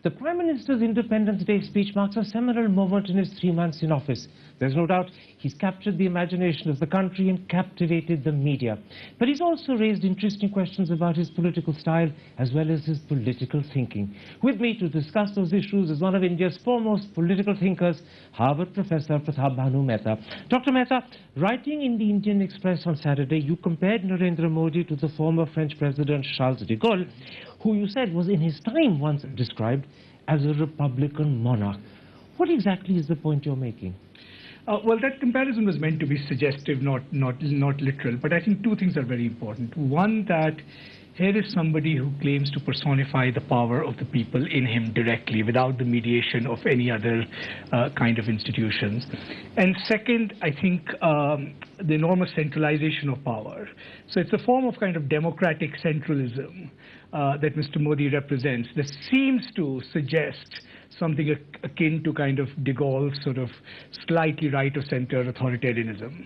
The Prime Minister's Independence Day speech marks a seminal moment in his 3 months in office. There's no doubt he's captured the imagination of the country and captivated the media. But he's also raised interesting questions about his political style as well as his political thinking. With me to discuss those issues is one of India's foremost political thinkers, Harvard Professor Pratap Mehta. Dr. Mehta, writing in the Indian Express on Saturday, you compared Narendra Modi to the former French President Charles de Gaulle, who you said was in his time once described as a Republican monarch. What exactly is the point you're making? Well, that comparison was meant to be suggestive, not literal. But I think two things are very important. One, that here is somebody who claims to personify the power of the people in him directly, without the mediation of any other kind of institutions. And second, I think the enormous centralization of power. So it's a form of kind of democratic centralism that Mr. Modi represents. This seems to suggest something akin to kind of de Gaulle's sort of slightly right-of-center authoritarianism.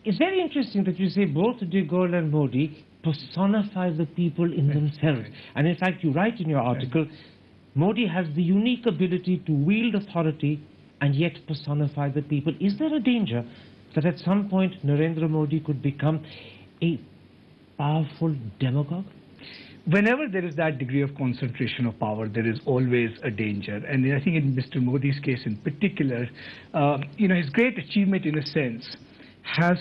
It's very interesting that you say both de Gaulle and Modi personify the people in themselves. And in fact, you write in your article, Modi has the unique ability to wield authority and yet personify the people. Is there a danger that at some point Narendra Modi could become a powerful demagogue? Whenever there is that degree of concentration of power, there is always a danger. And I think in Mr. Modi's case in particular, his great achievement in a sense has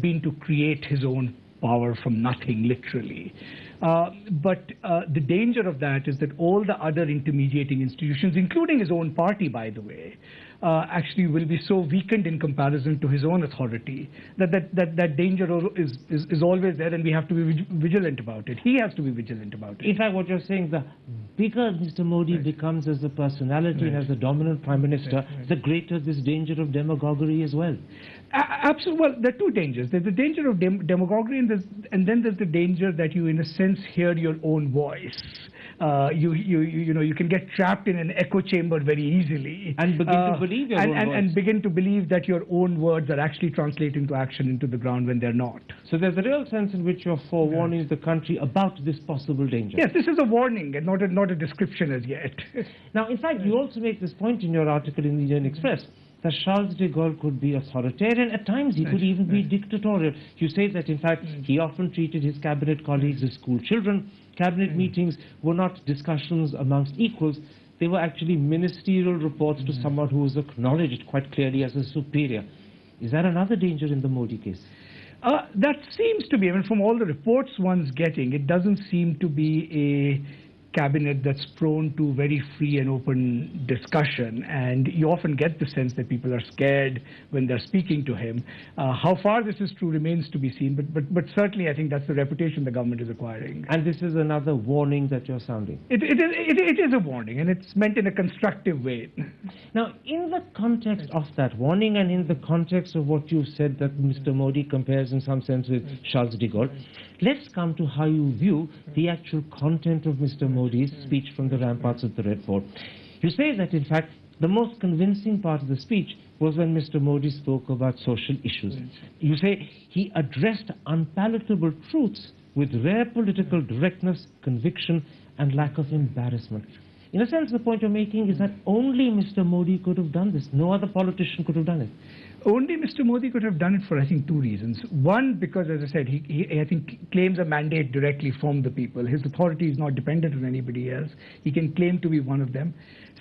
been to create his own power from nothing, literally. But the danger of that is that all the other intermediating institutions, including his own party, by the way, actually will be so weakened in comparison to his own authority that danger is always there, and we have to be vigilant about it. He has to be vigilant about it. In fact, what you're saying, the bigger Mr. Modi becomes as a personality and as the dominant prime minister, the greater this danger of demagoguery as well. Absolutely. Well, there are two dangers. There's the danger of demagoguery, and then there's the danger that you, in a sense, hear your own voice. You can get trapped in an echo chamber very easily and begin to believe your own voice. And begin to believe that your own words are actually translating to action into the ground when they're not. So there's a real sense in which you're forewarning the country about this possible danger. Yes, this is a warning and not a description as yet. Now, in fact, you also make this point in your article in the Indian Express, that Charles de Gaulle could be authoritarian. At times, he could even be dictatorial. You say that, in fact, he often treated his cabinet colleagues as school children. Cabinet meetings were not discussions amongst equals. They were actually ministerial reports to someone who was acknowledged quite clearly as a superior. Is that another danger in the Modi case? That seems to be, I mean, from all the reports one's getting, it doesn't seem to be a cabinet that's prone to very free and open discussion, and you often get the sense that people are scared when they're speaking to him. How far this is true remains to be seen, but certainly I think that's the reputation the government is acquiring. And this is another warning that you're sounding. It is a warning, and it's meant in a constructive way. Now, in the context of that warning and in the context of what you said that Mr. Modi compares in some sense with Charles de Gaulle, let's come to how you view the actual content of Mr. Modi's speech from the ramparts of the Red Fort. You say that, in fact, the most convincing part of the speech was when Mr. Modi spoke about social issues. You say he addressed unpalatable truths with rare political directness, conviction, and lack of embarrassment. In a sense, the point you're making is that only Mr. Modi could have done this. No other politician could have done it. Only Mr. Modi could have done it for, I think, two reasons. One, because, as I said, he I think, claims a mandate directly from the people. His authority is not dependent on anybody else. He can claim to be one of them.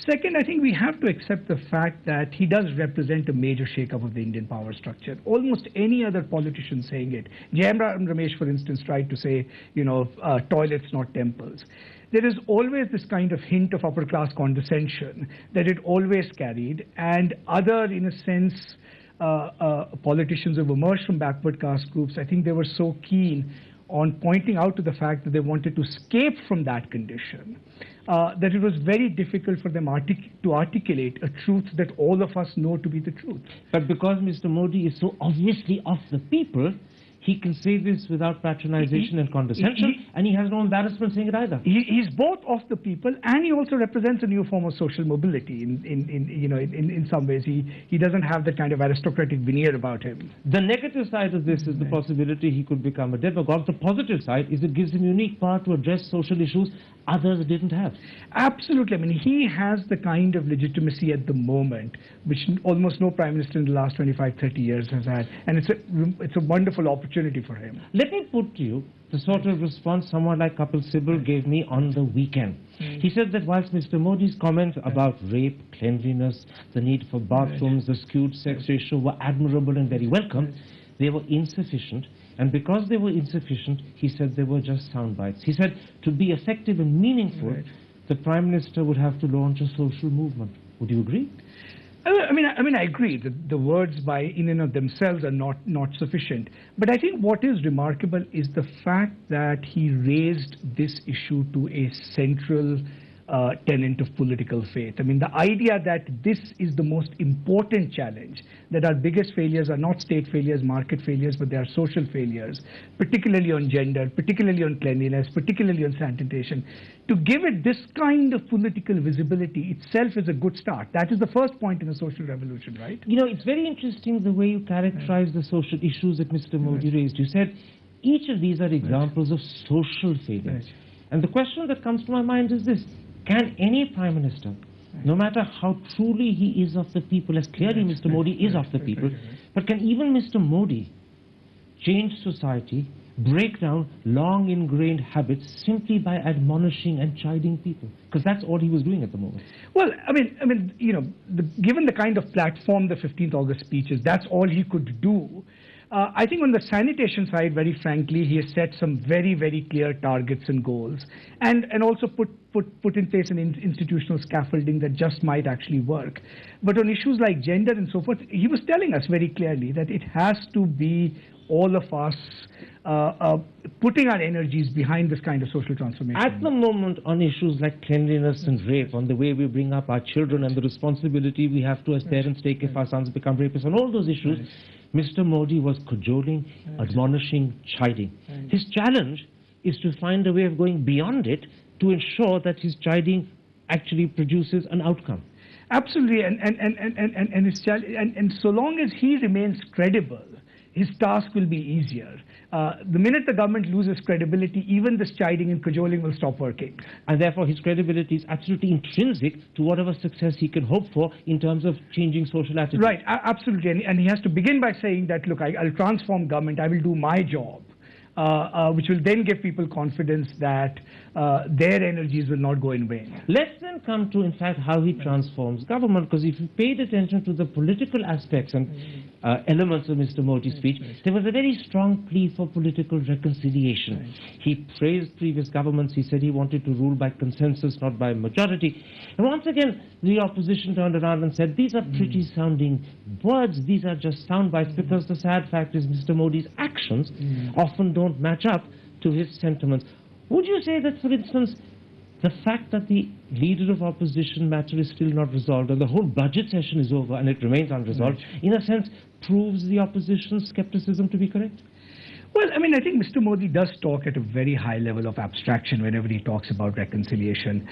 Second, I think we have to accept the fact that he does represent a major shake-up of the Indian power structure. Almost any other politician saying it. Jairam Ramesh, for instance, tried to say, toilets, not temples. There is always this kind of hint of upper-class condescension that it always carried, and other, in a sense, politicians who have emerged from backward caste groups, I think they were so keen on pointing out to the fact that they wanted to escape from that condition, that it was very difficult for them to articulate a truth that all of us know to be the truth. But because Mr. Modi is so obviously of the people, he can say this without patronization and condescension, and he has no embarrassment saying it either. He's both of the people, and he also represents a new form of social mobility. In some ways, he doesn't have that kind of aristocratic veneer about him. The negative side of this is the possibility he could become a demagogue. The positive side is it gives him unique power to address social issues others didn't have. Absolutely. I mean, he has the kind of legitimacy at the moment which almost no prime minister in the last 25, 30 years has had, and it's a wonderful opportunity for him. Let me put to you the sort of response someone like Kapil Sibal gave me on the weekend. He said that whilst Mr. Modi's comments about rape, cleanliness, the need for bathrooms, the skewed sex ratio were admirable and very welcome, they were insufficient. And because they were insufficient, he said they were just sound bites. He said to be effective and meaningful, the Prime Minister would have to launch a social movement. Would you agree? I mean, I agree that the words by in and of themselves are not sufficient. But I think what is remarkable is the fact that he raised this issue to a central tenet of political faith. I mean, the idea that this is the most important challenge, that our biggest failures are not state failures, market failures, but they are social failures, particularly on gender, particularly on cleanliness, particularly on sanitation. To give it this kind of political visibility itself is a good start. That is the first point in a social revolution, right? You know, it's very interesting the way you characterize the social issues that Mr. Modi raised. You said each of these are examples of social failure. And the question that comes to my mind is this: can any Prime Minister, no matter how truly he is of the people, as clearly Mr. Modi is of the people, but can even Mr. Modi change society, break down long ingrained habits simply by admonishing and chiding people? Because that's all he was doing at the moment. Well, I mean, you know, given the kind of platform the 15th August speech is, that's all he could do. I think on the sanitation side, very frankly, he has set some very, very clear targets and goals, and also put in place an institutional scaffolding that just might actually work. But on issues like gender and so forth, he was telling us very clearly that it has to be all of us putting our energies behind this kind of social transformation. At the moment, on issues like cleanliness and rape, on the way we bring up our children and the responsibility we have to as parents take if our sons become rapists, on all those issues, Mr. Modi was cajoling, admonishing, chiding. His challenge is to find a way of going beyond it to ensure that his chiding actually produces an outcome. Absolutely, and so long as he remains credible, his task will be easier. The minute the government loses credibility, even this chiding and cajoling will stop working. And therefore his credibility is absolutely intrinsic to whatever success he can hope for in terms of changing social attitudes. Right, absolutely. And he has to begin by saying that, look, I'll transform government, I will do my job. Which will then give people confidence that their energies will not go in vain. Let's then come to, in fact, how he transforms government, because if you paid attention to the political aspects and elements of Mr. Modi's speech, there was a very strong plea for political reconciliation. He praised previous governments. He said he wanted to rule by consensus, not by majority. And once again, the opposition turned around and said, these are pretty sounding words, these are just sound bites, because the sad fact is Mr. Modi's actions often don't match up to his sentiments. Would you say that, for instance, the fact that the leader of opposition matter is still not resolved and the whole budget session is over and it remains unresolved, in a sense, proves the opposition's skepticism to be correct? Well, I mean, I think Mr. Modi does talk at a very high level of abstraction whenever he talks about reconciliation.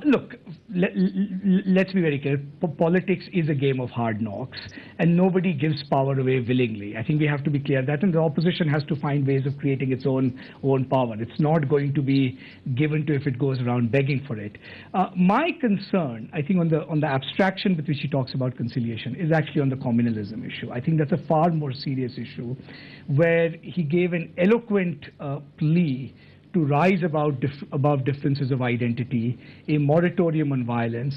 Look, let's be very clear. Politics is a game of hard knocks, and nobody gives power away willingly. I think we have to be clear that, and the opposition has to find ways of creating its own power. It's not going to be given to if it goes around begging for it. My concern, I think, on the abstraction with which he talks about conciliation is actually on the communalism issue. I think that's a far more serious issue, where he gave an eloquent plea to rise above differences of identity, a moratorium on violence,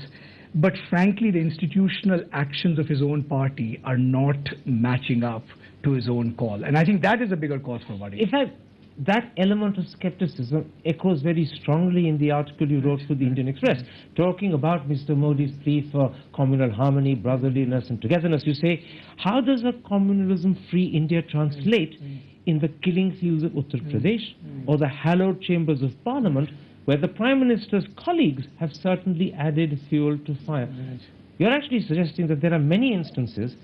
but frankly the institutional actions of his own party are not matching up to his own call. And I think that is a bigger cause for worry. In fact, that element of skepticism echoes very strongly in the article you wrote for the Indian Express, talking about Mr. Modi's plea for communal harmony, brotherliness and togetherness. You say, how does a communalism-free India translate in the killing fields of Uttar Pradesh or the hallowed chambers of Parliament, where the Prime Minister's colleagues have certainly added fuel to fire? You're actually suggesting that there are many instances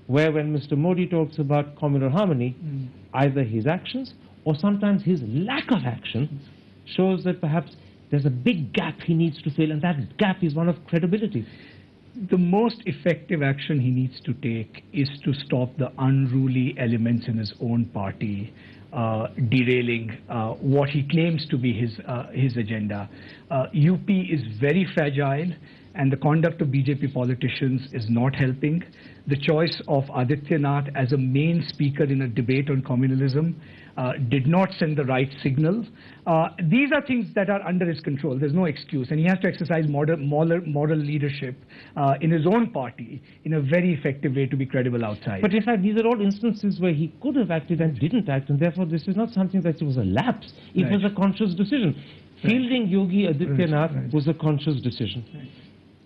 where when Mr. Modi talks about communal harmony, either his actions or sometimes his lack of action, shows that perhaps there's a big gap he needs to fill, and that gap is one of credibility. The most effective action he needs to take is to stop the unruly elements in his own party derailing what he claims to be his agenda. UP is very fragile, and the conduct of BJP politicians is not helping. The choice of Adityanath as a main speaker in a debate on communalism did not send the right signal. These are things that are under his control. There's no excuse, and he has to exercise moral leadership in his own party in a very effective way to be credible outside. But in fact, these are all instances where he could have acted and didn't act, and therefore this is not something that was a lapse. It was a conscious decision. Fielding Yogi Adityanath was a conscious decision.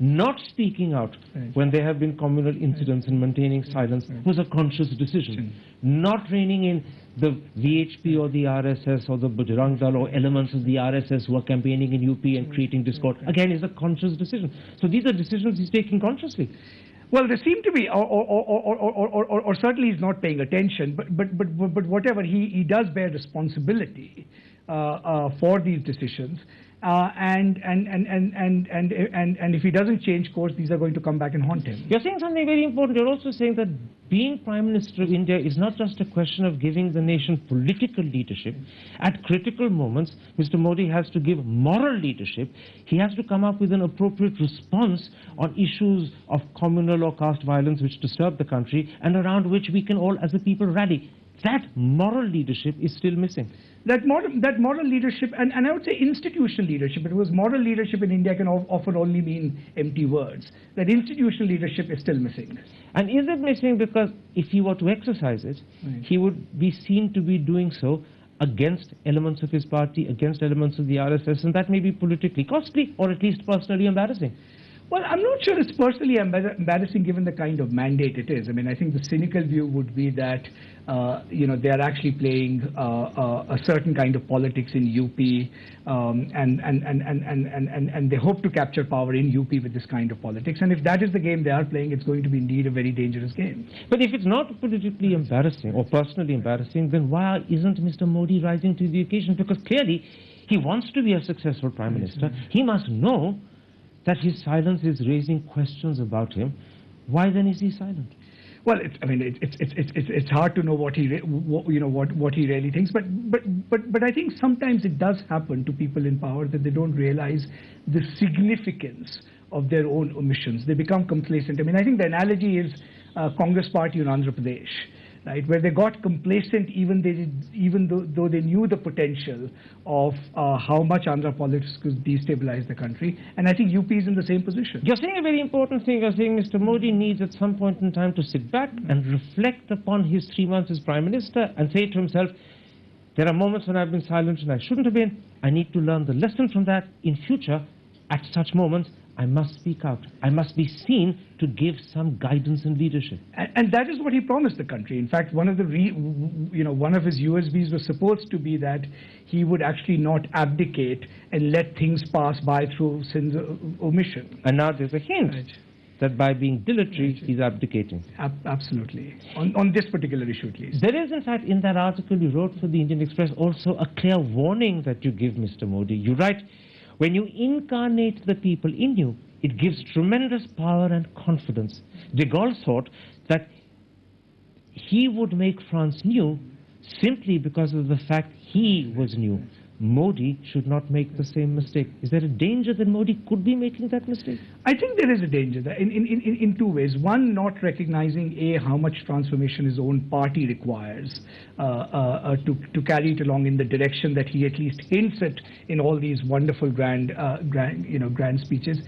Not speaking out when there have been communal incidents and maintaining silence was a conscious decision. Not reining in the VHP or the RSS or the Bajrang Dal or elements of the RSS who are campaigning in UP and creating discord, again, is a conscious decision. So these are decisions he's taking consciously. Well, there seem to be, or certainly he's not paying attention, but whatever, he does bear responsibility for these decisions. And if he doesn't change course, these are going to come back and haunt him. You're saying something very important. You're also saying that being Prime Minister of India is not just a question of giving the nation political leadership. At critical moments, Mr. Modi has to give moral leadership. He has to come up with an appropriate response on issues of communal or caste violence which disturb the country and around which we can all as a people rally. That moral leadership is still missing. That moral leadership, and I would say institutional leadership, because moral leadership in India can often only mean empty words. That institutional leadership is still missing. And is it missing because if he were to exercise it, he would be seen to be doing so against elements of his party, against elements of the RSS, and that may be politically costly or at least personally embarrassing. Well, I'm not sure it's personally embarrassing given the kind of mandate it is. I mean, I think the cynical view would be that, they are actually playing a certain kind of politics in UP, and they hope to capture power in UP with this kind of politics. And if that is the game they are playing, it's going to be indeed a very dangerous game. But if it's not politically embarrassing or personally embarrassing, then why isn't Mr. Modi rising to the occasion? Because clearly he wants to be a successful Prime Minister. He must know that his silence is raising questions about him. Why then is he silent? Well, it's hard to know what he really thinks. But I think sometimes it does happen to people in power that they don't realize the significance of their own omissions. They become complacent. I mean, I think the analogy is Congress party in Andhra Pradesh, right, where they got complacent even though they knew the potential of how much Andhra politics could destabilize the country. And I think UP is in the same position. You're saying a very important thing. You're saying Mr. Modi needs at some point in time to sit back and reflect upon his 3 months as Prime Minister and say to himself, there are moments when I've been silent and I shouldn't have been. I need to learn the lesson from that. In future, at such moments, I must speak out. I must be seen to give some guidance and leadership. And that is what he promised the country. In fact, one of the one of his USBs was supposed to be that he would actually not abdicate and let things pass by through sins of omission. And now there's a hint that by being dilatory, he's abdicating. Absolutely. On this particular issue, at least. There is, in fact, in that article you wrote for the Indian Express, also a clear warning that you give Mr. Modi. You write, when you incarnate the people in you, it gives tremendous power and confidence. De Gaulle thought that he would make France new simply because of the fact he was new. Modi should not make the same mistake. Is there a danger that Modi could be making that mistake? I think there is a danger in two ways. One, not recognizing how much transformation his own party requires to carry it along in the direction that he at least hints at in all these wonderful grand speeches.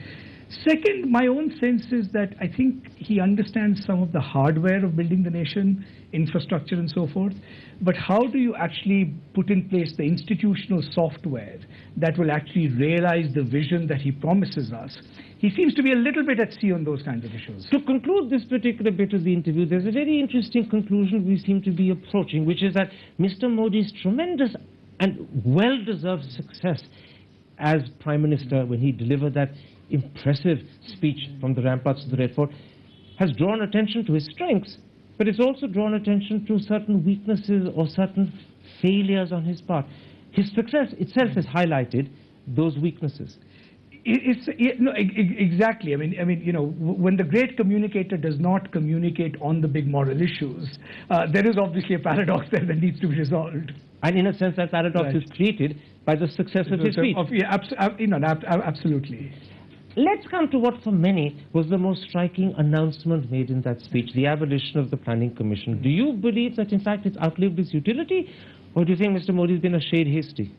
Second, my own sense is that I think he understands some of the hardware of building the nation, infrastructure and so forth, but how do you actually put in place the institutional software that will actually realize the vision that he promises us? He seems to be a little bit at sea on those kinds of issues. To conclude this particular bit of the interview, there's a very interesting conclusion we seem to be approaching, which is that Mr. Modi's tremendous and well-deserved success as Prime Minister when he delivered that impressive speech from the ramparts of the Red Fort has drawn attention to his strengths, but it's also drawn attention to certain weaknesses or certain failures on his part. His success itself has highlighted those weaknesses. Exactly. I mean, when the great communicator does not communicate on the big moral issues, there is obviously a paradox there that needs to be resolved. And in a sense, that paradox is created by the success of his speech. Absolutely. Let's come to what for many was the most striking announcement made in that speech, the abolition of the Planning Commission. Do you believe that, in fact, it's outlived its utility, or do you think Mr. Modi has been a shade hasty?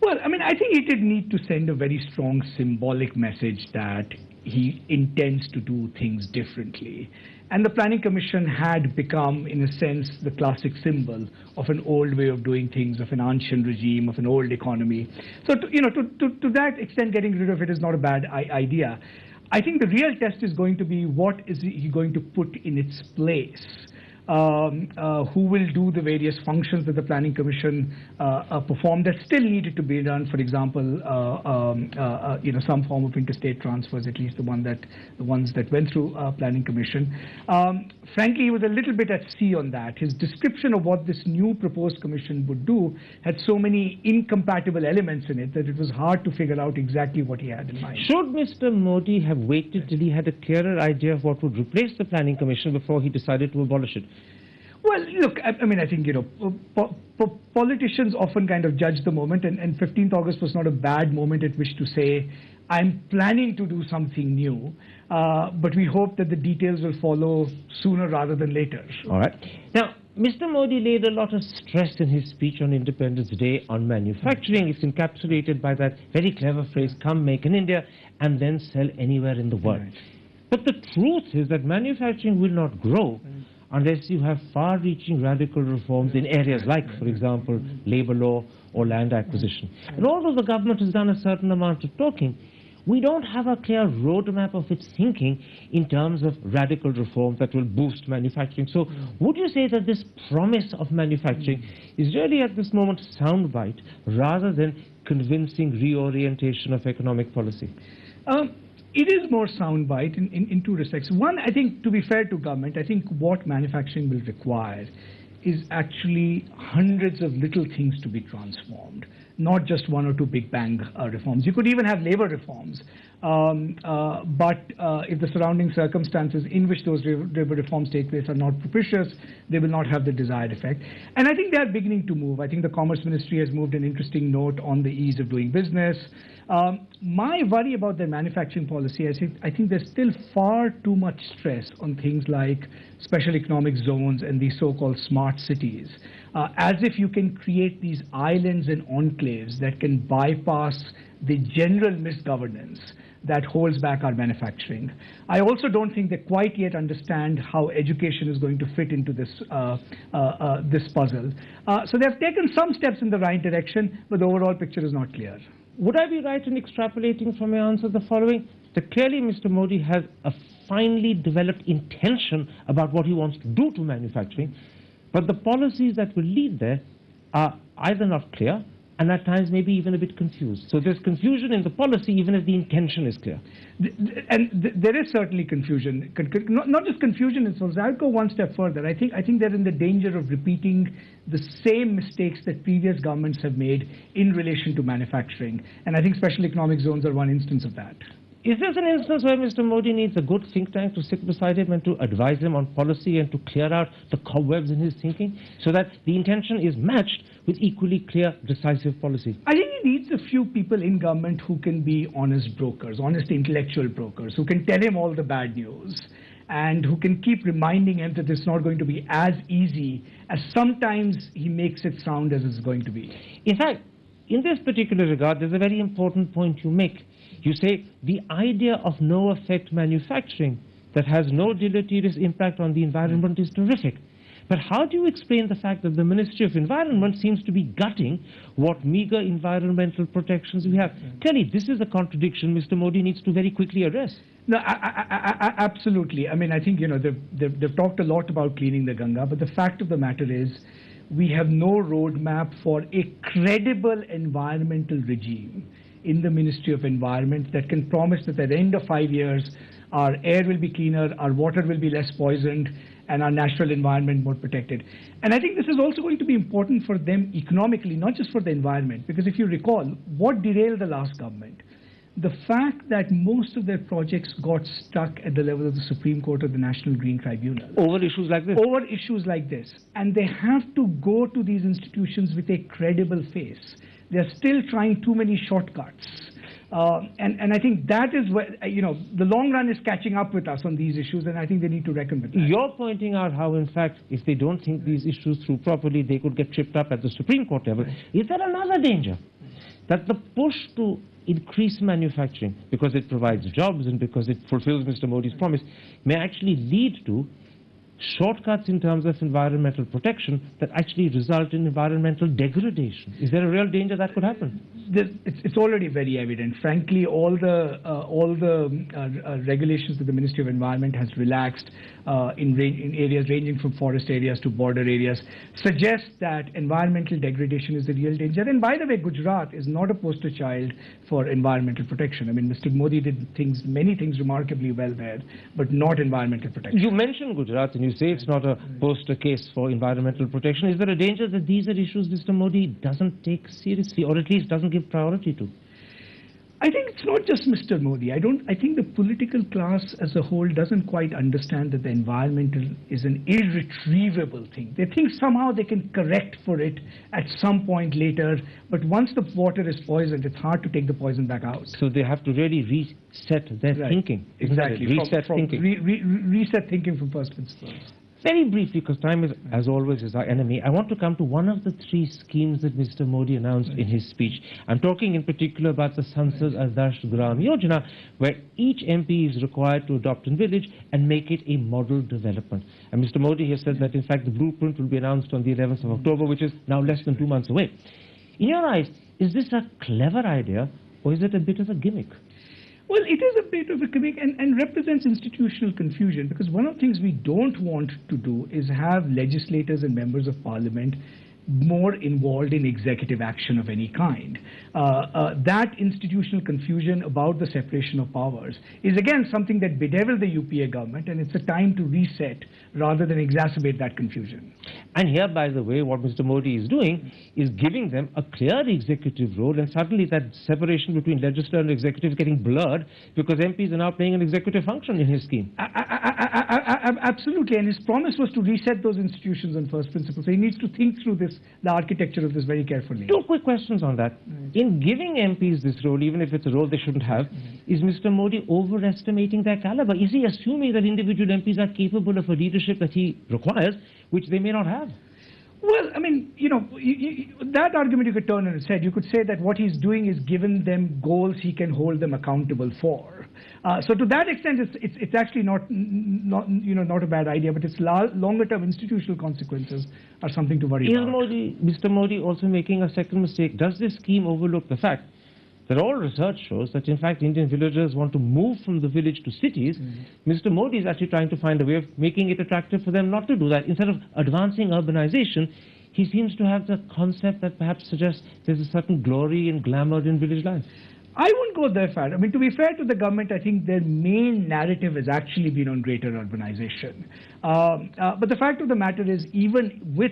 Well, I mean, I think he did need to send a very strong symbolic message that he intends to do things differently. And the Planning Commission had become, in a sense, the classic symbol of an old way of doing things, of an ancient regime, of an old economy. So, to that extent, getting rid of it is not a bad idea. I think the real test is going to be what is he going to put in its place. Who will do the various functions that the Planning Commission perform that still needed to be done. For example, some form of interstate transfers, at least the ones that went through Planning Commission. Frankly, he was a little bit at sea on that. His description of what this new proposed commission would do had so many incompatible elements in it that it was hard to figure out exactly what he had in mind. Should Mr. Modi have waited till he had a clearer idea of what would replace the Planning Commission before he decided to abolish it? Well, look, I mean, I think, politicians often kind of judge the moment, and 15th August was not a bad moment at which to say, I'm planning to do something new, but we hope that the details will follow sooner rather than later. All right. Now, Mr. Modi laid a lot of stress in his speech on Independence Day on manufacturing. It's encapsulated by that very clever phrase, come make in India, and then sell anywhere in the world. Right. But the truth is that manufacturing will not grow unless you have far-reaching radical reforms in areas like, for example, labor law or land acquisition. And although the government has done a certain amount of talking, we don't have a clear roadmap of its thinking in terms of radical reforms that will boost manufacturing. So would you say that this promise of manufacturing is really at this moment soundbite rather than convincing reorientation of economic policy? It is more soundbite in two respects. One, I think, to be fair to government, I think what manufacturing will require is actually hundreds of little things to be transformed, not just one or two big bang reforms. You could even have labor reforms, but if the surrounding circumstances in which those labor reforms take place are not propitious, they will not have the desired effect. And I think they are beginning to move. I think the Commerce Ministry has moved an interesting note on the ease of doing business. My worry about their manufacturing policy, I think there's still far too much stress on things like special economic zones and these so-called smart cities, as if you can create these islands and enclaves that can bypass the general misgovernance that holds back our manufacturing. I also don't think they quite yet understand how education is going to fit into this this puzzle. So they've taken some steps in the right direction, but the overall picture is not clear. Would I be right in extrapolating from your answer the following? That clearly Mr. Modi has a finely developed intention about what he wants to do to manufacturing, but the policies that will lead there are either not clear and at times maybe even a bit confused. So there's confusion in the policy even if the intention is clear. There is certainly confusion, not just confusion in sorts. I'll go one step further. I think they're in the danger of repeating the same mistakes that previous governments have made in relation to manufacturing. And I think special economic zones are one instance of that. Is this an instance where Mr. Modi needs a good think tank to sit beside him and to advise him on policy and to clear out the cobwebs in his thinking so that the intention is matched with equally clear, decisive policy? I think he needs a few people in government who can be honest brokers, honest intellectual brokers, who can tell him all the bad news and who can keep reminding him that it's not going to be as easy as sometimes he makes it sound as it's going to be. In fact, in this particular regard, there's a very important point you make. You say the idea of no-effect manufacturing that has no deleterious impact on the environment is terrific. But how do you explain the fact that the Ministry of Environment seems to be gutting what meager environmental protections we have? Clearly, this is a contradiction Mr. Modi needs to very quickly address. No, absolutely. I mean, I think, they've talked a lot about cleaning the Ganga, but the fact of the matter is we have no roadmap for a credible environmental regime in the Ministry of Environment that can promise that at the end of 5 years, our air will be cleaner, our water will be less poisoned, and our natural environment more protected. And I think this is also going to be important for them economically, not just for the environment, because if you recall, what derailed the last government? The fact that most of their projects got stuck at the level of the Supreme Court or the National Green Tribunal. Over issues like this? Over issues like this. And they have to go to these institutions with a credible face. They're still trying too many shortcuts. And I think that is where, the long run is catching up with us on these issues, and I think they need to reckon with that. You're pointing out how, in fact, if they don't think these issues through properly, they could get tripped up at the Supreme Court level. Is there another danger? That the push to increase manufacturing, because it provides jobs and because it fulfills Mr. Modi's promise, may actually lead to shortcuts in terms of environmental protection that actually result in environmental degradation. Is there a real danger that could happen? It's already very evident. Frankly, all the regulations that the Ministry of Environment has relaxed in areas ranging from forest areas to border areas suggest that environmental degradation is the real danger. And by the way, Gujarat is not a poster child for environmental protection. I mean, Mr. Modi did many things remarkably well there, but not environmental protection. You mentioned Gujarat and you say it's not a poster case for environmental protection. Is there a danger that these are issues Mr. Modi doesn't take seriously, or at least doesn't give priority to? I think it's not just Mr. Modi. I think the political class as a whole doesn't quite understand that the environmental is an irretrievable thing. They think somehow they can correct for it at some point later, but once the water is poisoned, it's hard to take the poison back out. So they have to really reset their thinking. Exactly. Reset thinking. Reset thinking from first principles. Very briefly, because time is, as always, is our enemy, I want to come to one of the three schemes that Mr. Modi announced in his speech. I'm talking in particular about the Sansad Adarsh Gram Yojana, where each MP is required to adopt a village and make it a model development. And Mr. Modi has said that, in fact, the blueprint will be announced on the 11th of October, which is now less than 2 months away. In your eyes, is this a clever idea, or is it a bit of a gimmick? Well, it is a bit of a gimmick and represents institutional confusion, because one of the things we don't want to do is have legislators and members of parliament more involved in executive action of any kind. That institutional confusion about the separation of powers is again something that bedeviled the UPA government, and it's a time to reset rather than exacerbate that confusion. And here, by the way, what Mr. Modi is doing is giving them a clear executive role, and suddenly that separation between legislature and executive is getting blurred because MPs are now playing an executive function in his scheme. Absolutely, and his promise was to reset those institutions on first principles. So he needs to think through the architecture of this very carefully. Two quick questions on that. In giving MPs this role, even if it's a role they shouldn't have, is Mr. Modi overestimating their caliber? Is he assuming that individual MPs are capable of a leadership that he requires, which they may not have? Well, I mean, that argument you could turn on its head. You could say that what he's doing is giving them goals he can hold them accountable for. So to that extent, it's actually not a bad idea, but its longer-term institutional consequences are something to worry about. Is Mr. Modi also making a second mistake? Does this scheme overlook the fact that all research shows that, in fact, Indian villagers want to move from the village to cities? Mr. Modi is actually trying to find a way of making it attractive for them not to do that. Instead of advancing urbanization, he seems to have the concept that perhaps suggests there's a certain glory and glamour in village life. I wouldn't go there far. I mean, to be fair to the government, I think their main narrative has actually been on greater urbanization. But the fact of the matter is, even with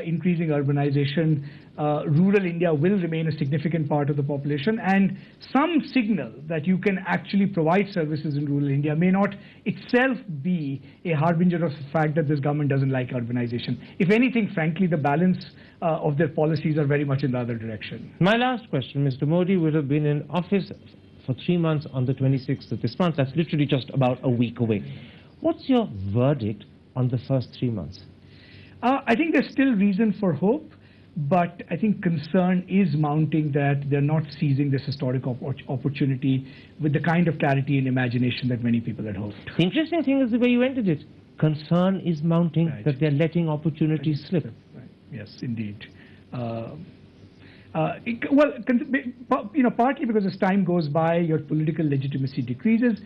increasing urbanization, rural India will remain a significant part of the population, and some signal that you can actually provide services in rural India may not itself be a harbinger of the fact that this government doesn't like urbanization. If anything, frankly, the balance of their policies are very much in the other direction. My last question, Mr. Modi will have been in office for 3 months on the 26th of this month. That's literally just about a week away. What's your verdict on the first 3 months? I think there's still reason for hope, but I think concern is mounting that they're not seizing this historic opportunity with the kind of clarity and imagination that many people had hoped. The interesting thing is the way you ended it. Concern is mounting that they're letting opportunities slip. Right. Yes, indeed. Partly because as time goes by, your political legitimacy decreases,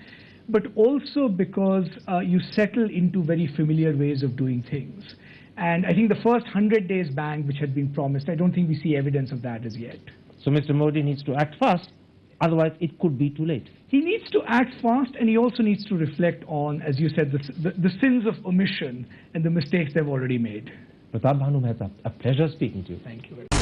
but also because you settle into very familiar ways of doing things. And I think the first 100 days bang, which had been promised, I don't think we see evidence of that as yet. So Mr. Modi needs to act fast Otherwise, it could be too late. He needs to act fast, and he also needs to reflect on, as you said, the sins of omission and the mistakes they've already made. Pratap Bhanu Mehta, a pleasure speaking to you. Thank you very much.